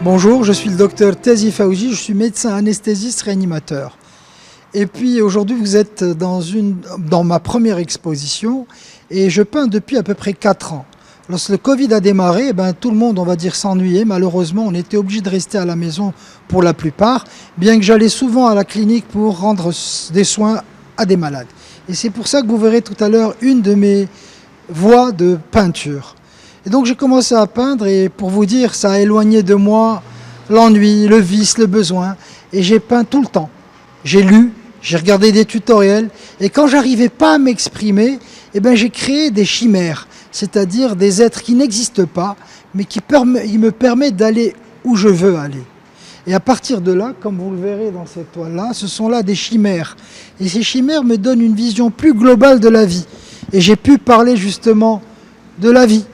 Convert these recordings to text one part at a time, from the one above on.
Bonjour, je suis le docteur Tazi Faouzi, je suis médecin anesthésiste réanimateur. Et puis aujourd'hui vous êtes dans ma première exposition et je peins depuis à peu près 4 ans. Lorsque le Covid a démarré, tout le monde, on va dire, s'ennuyait. Malheureusement, on était obligé de rester à la maison pour la plupart, bien que j'allais souvent à la clinique pour rendre des soins à des malades. Et c'est pour ça que vous verrez tout à l'heure une de mes voies de peinture. Et donc j'ai commencé à peindre et pour vous dire, ça a éloigné de moi l'ennui, le vice, le besoin. Et j'ai peint tout le temps. J'ai lu, j'ai regardé des tutoriels et quand j'arrivais pas à m'exprimer, j'ai créé des chimères, c'est-à-dire des êtres qui n'existent pas, mais qui me permettent d'aller où je veux aller. Et à partir de là, comme vous le verrez dans cette toile-là, ce sont là des chimères. Et ces chimères me donnent une vision plus globale de la vie. Et j'ai pu parler justement de la vie,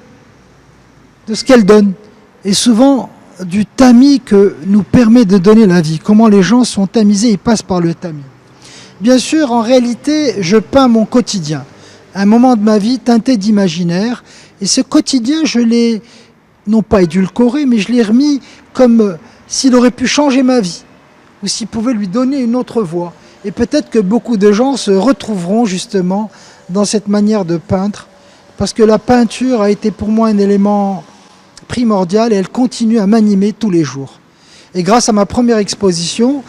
de ce qu'elle donne, et souvent du tamis que nous permet de donner la vie, comment les gens sont tamisés et passent par le tamis. Bien sûr, en réalité, je peins mon quotidien, un moment de ma vie teinté d'imaginaire, et ce quotidien, je l'ai, non pas édulcoré, mais je l'ai remis comme s'il aurait pu changer ma vie, ou s'il pouvait lui donner une autre voie. Et peut-être que beaucoup de gens se retrouveront justement dans cette manière de peindre, parce que la peinture a été pour moi un élément primordial et elle continue à m'animer tous les jours. Et grâce à ma première exposition,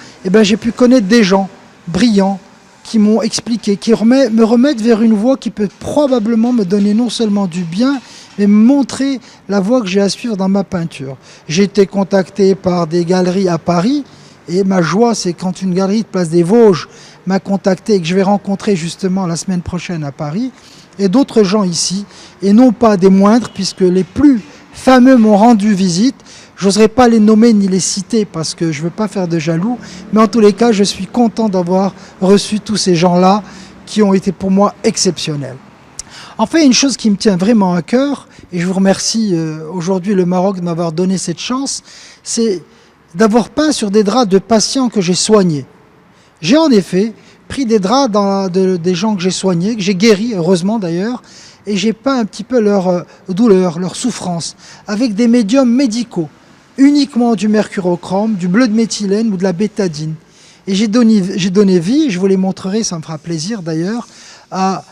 j'ai pu connaître des gens brillants qui m'ont expliqué, qui me remettent vers une voie qui peut probablement me donner non seulement du bien, mais me montrer la voie que j'ai à suivre dans ma peinture. J'ai été contacté par des galeries à Paris et ma joie, c'est quand une galerie de Place des Vosges m'a contacté et que je vais rencontrer justement la semaine prochaine à Paris, et d'autres gens ici, et non pas des moindres, puisque les plus fameux m'ont rendu visite. J'oserais pas les nommer ni les citer parce que je veux pas faire de jaloux, mais en tous les cas, je suis content d'avoir reçu tous ces gens-là qui ont été pour moi exceptionnels. Enfin, une chose qui me tient vraiment à cœur, et je vous remercie aujourd'hui le Maroc de m'avoir donné cette chance, c'est d'avoir peint sur des draps de patients que j'ai soignés. J'ai en effet pris des draps des gens que j'ai soignés, que j'ai guéris, heureusement d'ailleurs, et j'ai peint un petit peu leur douleur, leur souffrance, avec des médiums médicaux, uniquement du mercurochrome, du bleu de méthylène ou de la bétadine. Et j'ai donné vie, je vous les montrerai, ça me fera plaisir d'ailleurs, à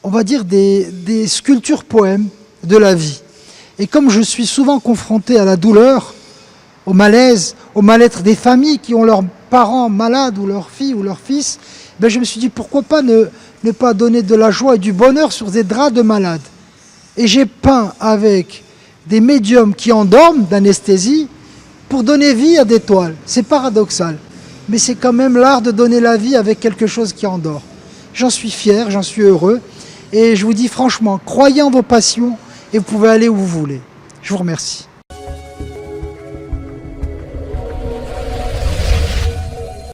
on va dire des sculptures poèmes de la vie. Et comme je suis souvent confronté à la douleur, au malaise, au mal-être des familles qui ont leurs parents malades ou leurs filles ou leurs fils, je me suis dit pourquoi pas ne pas donner de la joie et du bonheur sur des draps de malades. Et j'ai peint avec des médiums qui endorment d'anesthésie pour donner vie à des toiles. C'est paradoxal, mais c'est quand même l'art de donner la vie avec quelque chose qui endort. J'en suis fier, j'en suis heureux, et je vous dis franchement, croyez en vos passions et vous pouvez aller où vous voulez. Je vous remercie.